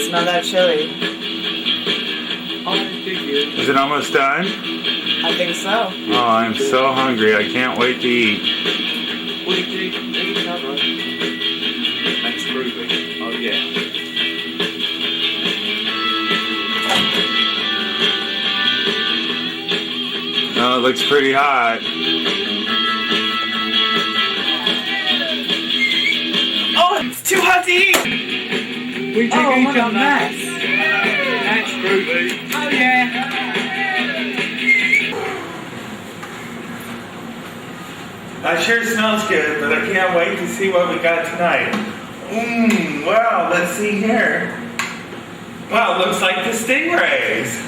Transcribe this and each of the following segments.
Smell that chili. Is it almost done? I think so. Oh, I'm so hungry. I can't wait to eat. That's groovy. Oh yeah. Oh, it looks pretty hot. Oh, it's too hot to eat! Oh, what a mess. That's groovy. Oh yeah. That sure smells good, but I can't wait to see what we got tonight. Wow, let's see here. Wow, looks like the stingrays.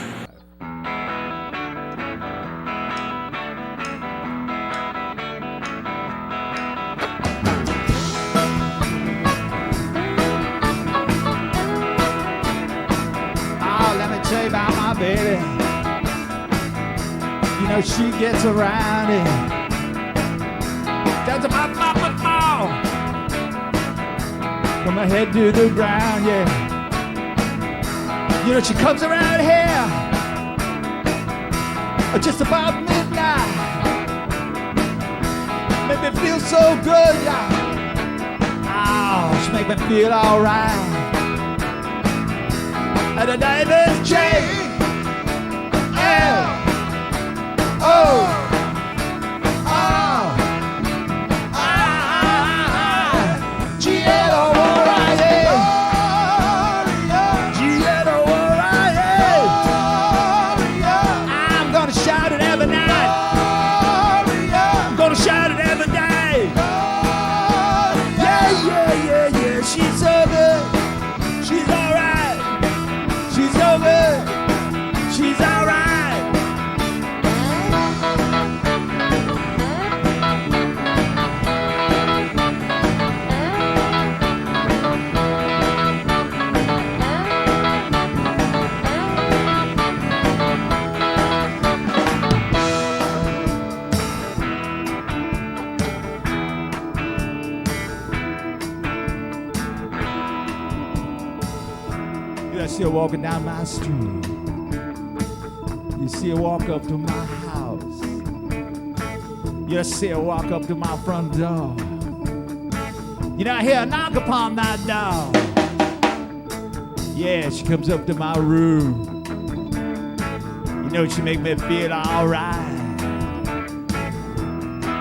Oh, let me tell you about my baby. You know she gets around it. That's about my football. From her head to the ground, yeah. You know she comes around here just about midnight. Make me feel so good, yeah. Oh, she make me feel alright. And her name is J-L-O. She's so good, she's alright. She's so good, she's alright. You see her walking down my street. You see her walk up to my house. You see her walk up to my front door. You know, I hear a knock upon that door. Yeah, she comes up to my room. You know, she make me feel alright.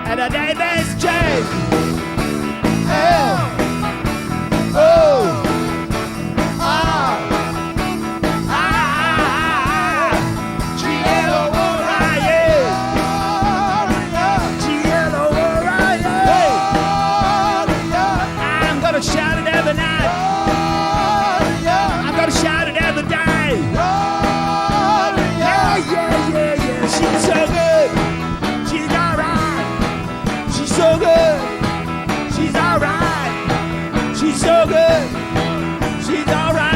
And her name is J-L-O. So good, she's alright. She's so good, she's alright.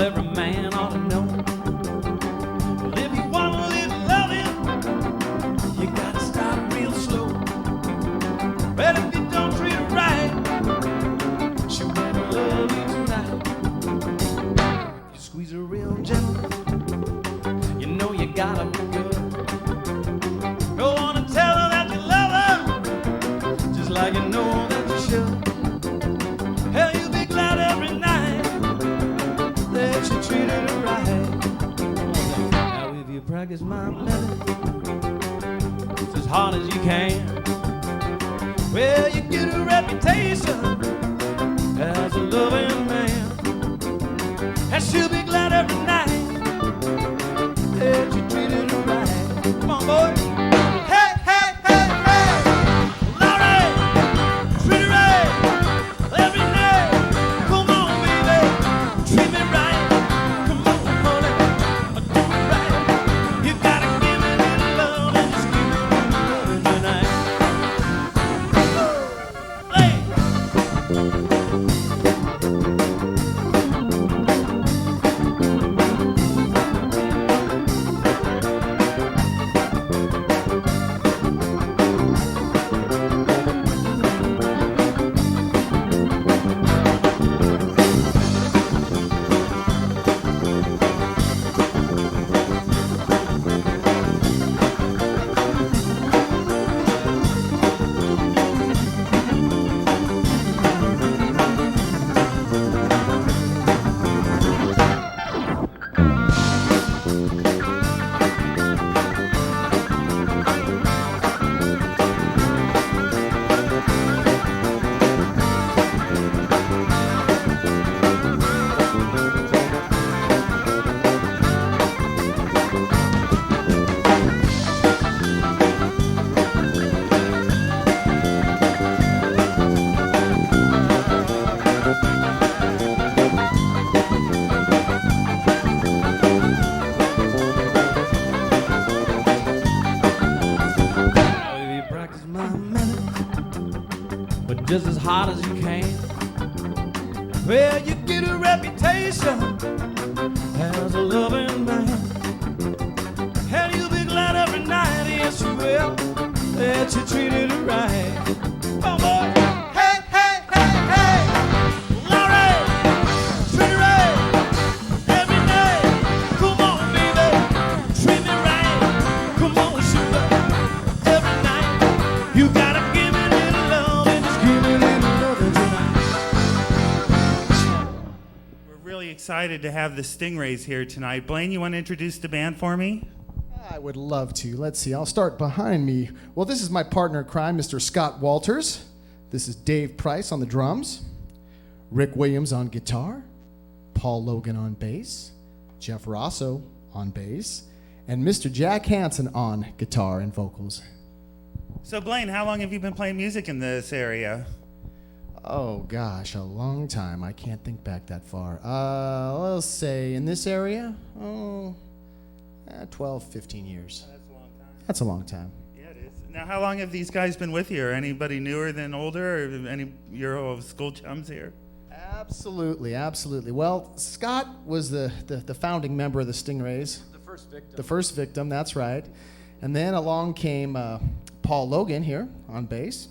Every man ought to know. Well, if you want to live loving, you gotta start real slow. But if you don't treat her right, she'll never love you tonight. If you squeeze her real gentle, you know you gotta be good. Go on and tell her that you love her, just like you know that you should. Hell, you'll be glad every night that you treated her right. Now if you practice my melody as hard as you can, well, you get a reputation as a loving man. And she'll be glad every night that you treated her right. Come on, boy. Hey, hey, hey, hey. Laurie, treat her right every night. Come on, baby, treat me right. Come on, honey, do it right. You gotta give me a little love and just give me a little love tonight. Hey. You practice my method, but just as hard as you can. Well, you get a reputation as a loving man, and you'll be glad every night, yes you will, that you treated her right. Oh boy, hey, hey, hey, hey, Laurie, treat her right every night. Come on, baby, treat me right. Come on, sugar, every night. You gotta give me a little love and just give me a little love tonight. We're really excited to have the Stingrays here tonight. Blaine, you want to introduce the band for me? I would love to. Let's see. I'll start behind me. Well, this is my partner in crime, Mr. Scott Walters. This is Dave Price on the drums, Rick Williams on guitar, Paul Logan on bass, Jeff Rosso on bass, and Mr. Jack Hansen on guitar and vocals. So, Blaine, how long have you been playing music in this area? Oh, gosh, a long time. I can't think back that far. Let's say in this area, 12, 15 years. That's a long time. That's a long time. Yeah, it is. Now, how long have these guys been with you? Or anybody newer than older? Or any your school chums here? Absolutely, absolutely. Well, Scott was the founding member of the Stingrays. The first victim. The first victim, that's right. And then along came Paul Logan here on bass.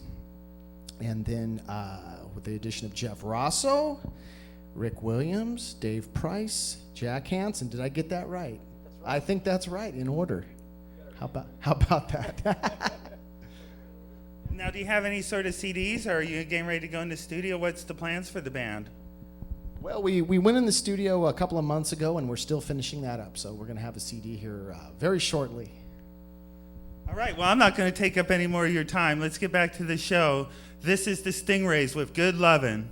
And then with the addition of Jeff Rosso, Rick Williams, Dave Price, Jack Hansen. Did I get that right? I think that's right, in order. How about that? Now, do you have any sort of CDs, or are you getting ready to go in the studio? What's the plans for the band? Well, we went in the studio a couple of months ago, and we're still finishing that up. So we're going to have a CD here very shortly. All right, well, I'm not going to take up any more of your time. Let's get back to the show. This is the Stingrays with Good Lovin'.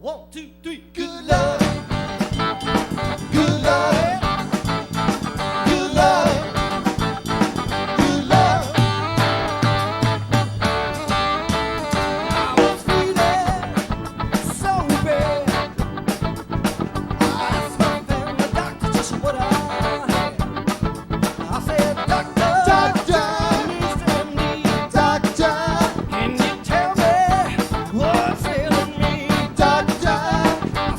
1, 2, 3, Good love. Good love. Good love. Good love. I was feeling so bad. I asked my family doctor just what I had. I said, Doctor, please tell me, Doctor, can you tell me what's ailing me? Doctor, I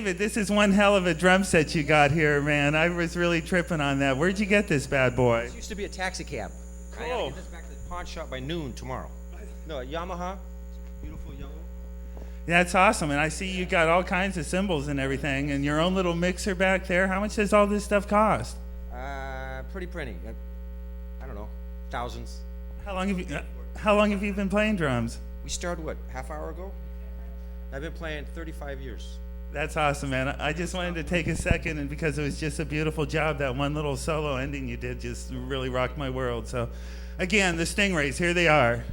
David, this is one hell of a drum set you got here, man. I was really tripping on that. Where'd you get this bad boy? This used to be a taxi cab. I gotta Cool. get this back to the pawn shop by noon tomorrow. No, a Yamaha. Beautiful yellow. That's awesome. And I see you got all kinds of cymbals and everything, and your own little mixer back there. How much does all this stuff cost? Pretty printy. I don't know, thousands. How long have you been playing drums? We started, what, half hour ago? I've been playing 35 years. That's awesome, man. I just wanted to take a second, and because it was just a beautiful job, that one little solo ending you did just really rocked my world. So, again, the Stingrays, here they are.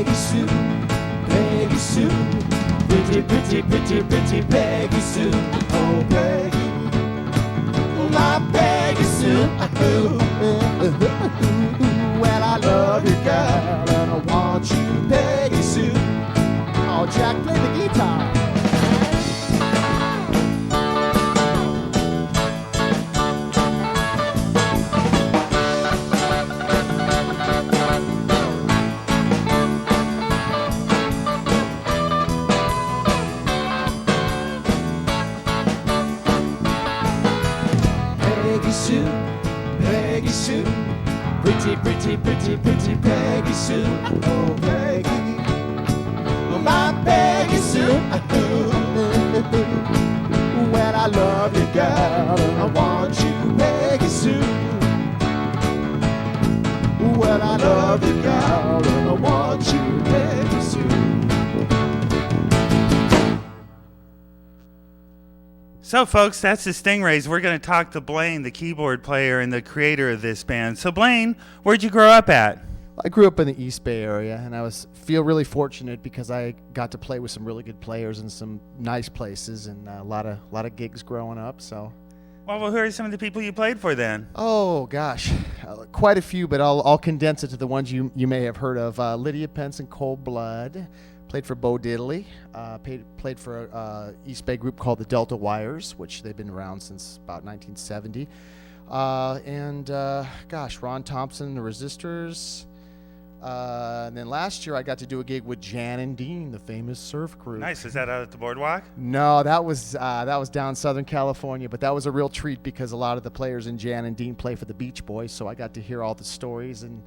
Peggy Sue, Peggy Sue, pretty, pretty, pretty, pretty Peggy Sue. Oh, Peggy, my Peggy Sue. Well, I love you, girl, and I want you, Peggy Sue. Oh, Jack, play the guitar. Peggy Sue, Peggy Sue, pretty, pretty, pretty, pretty Peggy Sue. Oh, Peggy, my Peggy Sue. Well, I love you, girl, and I want you, Peggy Sue. Well, I love you, girl, and I want you, Peggy Sue. So, folks, that's the Stingrays. We're going to talk to Blaine, the keyboard player and the creator of this band. So, Blaine, where'd you grow up at? I grew up in the East Bay area, and I feel really fortunate because I got to play with some really good players and some nice places, and a lot of gigs growing up. So, Well, who are some of the people you played for then? oh gosh, quite a few, but I'll condense it to the ones you may have heard of. Lydia Pence and Cold Blood. Played for Bo Diddley. Played for an East Bay group called the Delta Wires, which they've been around since about 1970. Gosh, Ron Thompson and the Resistors. And then last year I got to do a gig with Jan and Dean, the famous surf group. Nice. Was that out at the boardwalk? No, that was down Southern California, but that was a real treat because a lot of the players in Jan and Dean play for the Beach Boys, so I got to hear all the stories and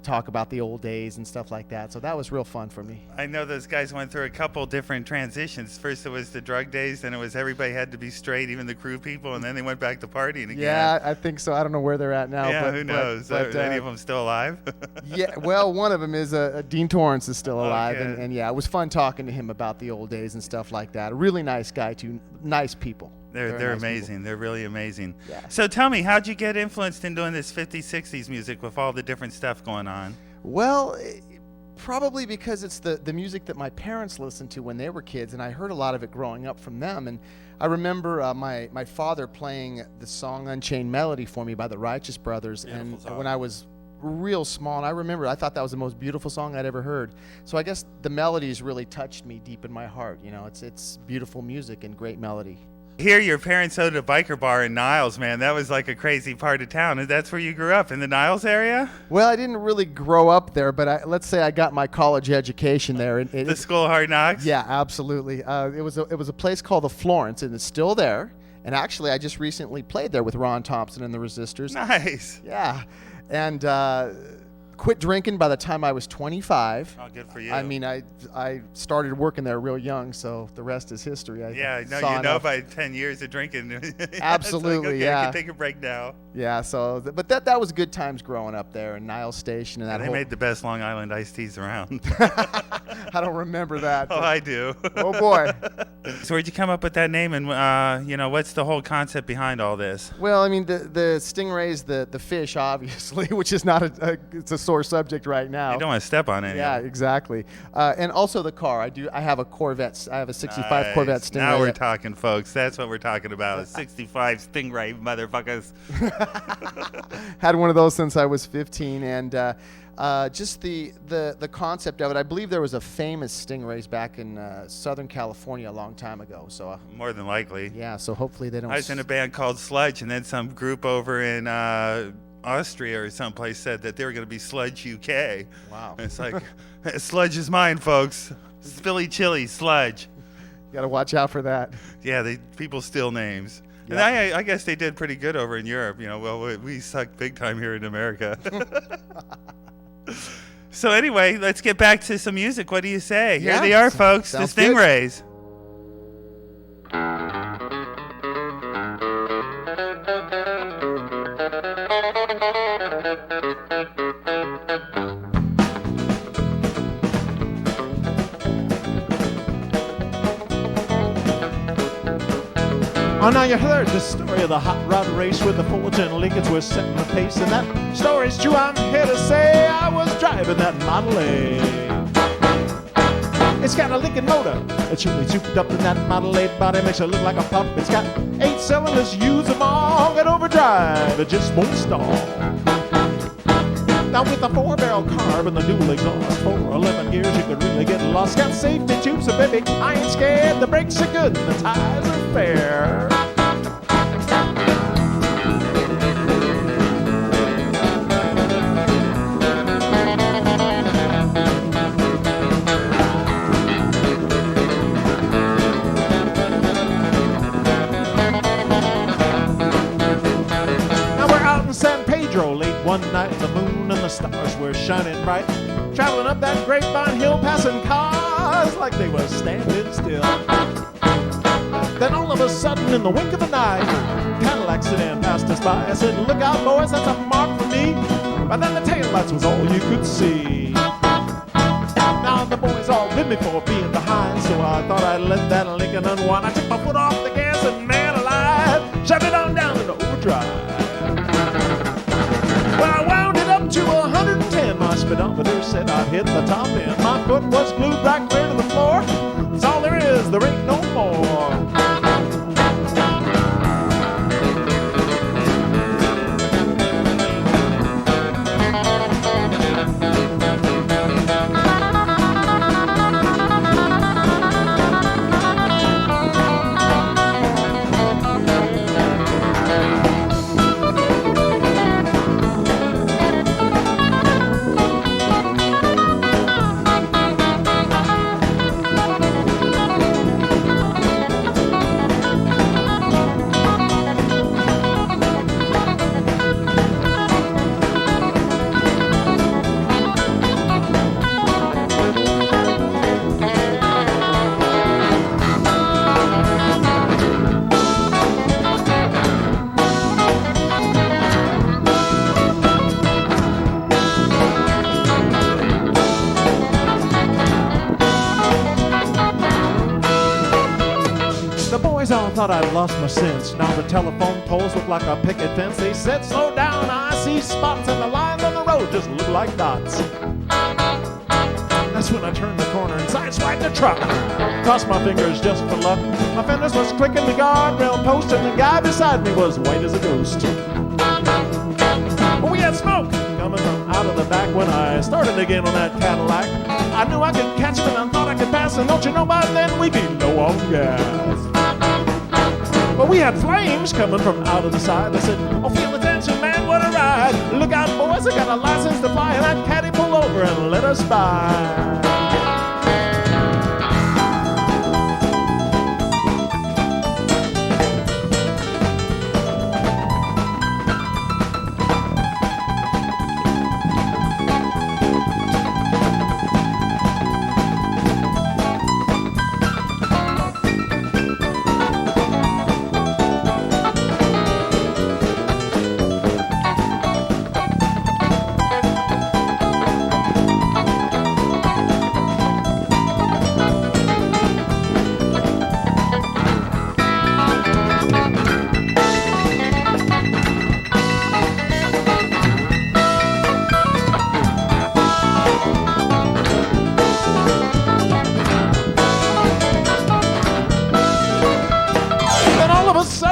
talk about the old days and stuff like that. So that was real fun for me. I know those guys went through a couple different transitions. First it was the drug days, then it was everybody had to be straight, even the crew people, and then they went back to partying again. Yeah, I think so. I don't know where they're at now. Yeah, but, who knows? But, Are any of them still alive? Yeah, well, one of them is Dean Torrance is still alive, Okay. and yeah, it was fun talking to him about the old days and stuff like that. A really nice guy too, nice people. They're Very nice amazing. people. They're really amazing. Yeah. So tell me, how'd you get influenced in doing this 50s, 60s music with all the different stuff going on? Well, probably because it's the music that my parents listened to when they were kids, and I heard a lot of it growing up from them. And I remember my father playing the song Unchained Melody for me by the Righteous Brothers, and song. when I was real small, and I thought that was the most beautiful song I'd ever heard. So I guess the melodies really touched me deep in my heart. It's beautiful music and great melody. Here, your parents owned a biker bar in Niles, man. That was like a crazy part of town. And that's where you grew up, in the Niles area? Well, I didn't really grow up there, but let's say I got my college education there. The School of Hard Knocks? Yeah, absolutely. It was a place called the Florence, and it's still there. And actually, I just recently played there with Ron Thompson and the Resistors. Nice. Yeah, and quit drinking by the time I was 25. Oh, good for you. I mean, I started working there real young, so the rest is history. Yeah, no, saw you know enough. by 10 years of drinking. Absolutely, it's like, okay, yeah. I can take a break now. Yeah, so but that was good times growing up there in Niles Station and that They whole. made the best Long Island iced teas around. I don't remember that. Oh, but- I do. Oh boy. So where'd you come up with that name, and what's the whole concept behind all this? Well, I mean, the stingray's the fish, obviously, which is not it's a sore subject right now. You don't want to step on any Yeah, of it. exactly. And also the car. I have a Corvette. I have a '65 Corvette Nice. Stingray. Now we're talking, folks. That's what we're talking about. A 65 Stingray, motherfuckers. Had one of those since I was 15, and just the concept of it. I believe there was a famous Stingrays back in Southern California a long time ago. So More than likely. yeah, so hopefully they don't. I was in a band called Sludge, and then some group over in Austria or someplace said that they were going to be Sludge UK. Wow. And it's like, Sludge is mine, folks. Spilly Chile, Sludge. You got to watch out for that. Yeah, people steal names. And Yep. I guess they did pretty good over in Europe. Well, we suck big time here in America. So anyway, let's get back to some music. What do you say? Here Yeah, they are, folks, the sounds good. Stingrays. Oh, now you heard the story of the hot rod race with the Fords and Lincolns were setting the pace. And that story's true, I'm here to say I was driving that Model A. It's got a Lincoln motor. It's really souped up in that Model A body. Makes it look like a pup. It's got 8 cylinders, use them all. Get overdrive, it just won't stall. Now with the 4-barrel carb and the dual exhaust, 411 gears, you could really get lost. Got safety tubes, so baby, I ain't scared. The brakes are good and the tires are fair. Late one night, the moon and the stars were shining bright. Traveling up that grapevine hill, passing cars like they were standing still. Then all of a sudden, in the wink of an eye, Cadillac sedan passed us by. I said, "Look out, boys, that's a mark for me." But then the taillights was all you could see. Now the boys all bid me for being behind, so I thought I'd let that Lincoln unwind. I took my foot off the gas and, man alive, shoved it on down into overdrive. Well, I wound it up to 110. My speedometer said I'd hit the top end. My foot was glued right clear to the floor. That's all there is, there ain't no more. I thought I'd lost my sense. Now the telephone poles look like a picket fence. They said, "Slow down, I see spots," and the lines on the road just look like dots. That's when I turned the corner and sideswiped the truck. Crossed my fingers just for luck. My fenders was clicking the guardrail post, and the guy beside me was white as a ghost. But we had smoke coming from out of the back when I started again on that Cadillac. I knew I could catch him and I thought I could pass, and don't you know by then we'd be low on gas. But we had flames coming from out of the side. I said, "Oh, feel the tension, man, what a ride. Look out, boys, I got a license to fly." And that caddy pulled over and let us by.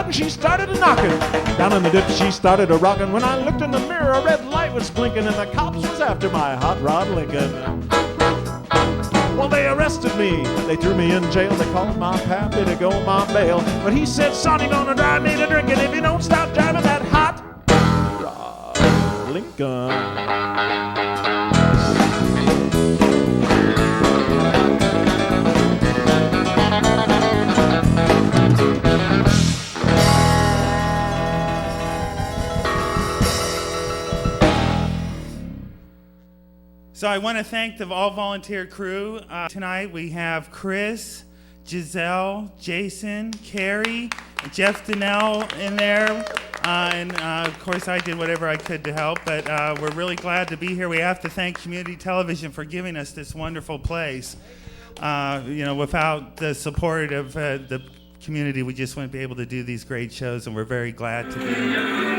She started a-knocking. Down in the ditch she started a-rocking. When I looked in the mirror, a red light was blinking, and the cops was after my hot rod Lincoln. Well, they arrested me. They threw me in jail. They called my pappy to go my bail. But he said, "Son, you're gonna drive me to drinking if you don't stop driving that hot rod Lincoln." So I want to thank the all-volunteer crew. Tonight we have Chris, Giselle, Jason, Carrie, Jeff Donnell in there. And of course I did whatever I could to help, but we're really glad to be here. We have to thank Community Television for giving us this wonderful place. Without the support of the community, we just wouldn't be able to do these great shows, and we're very glad to be here.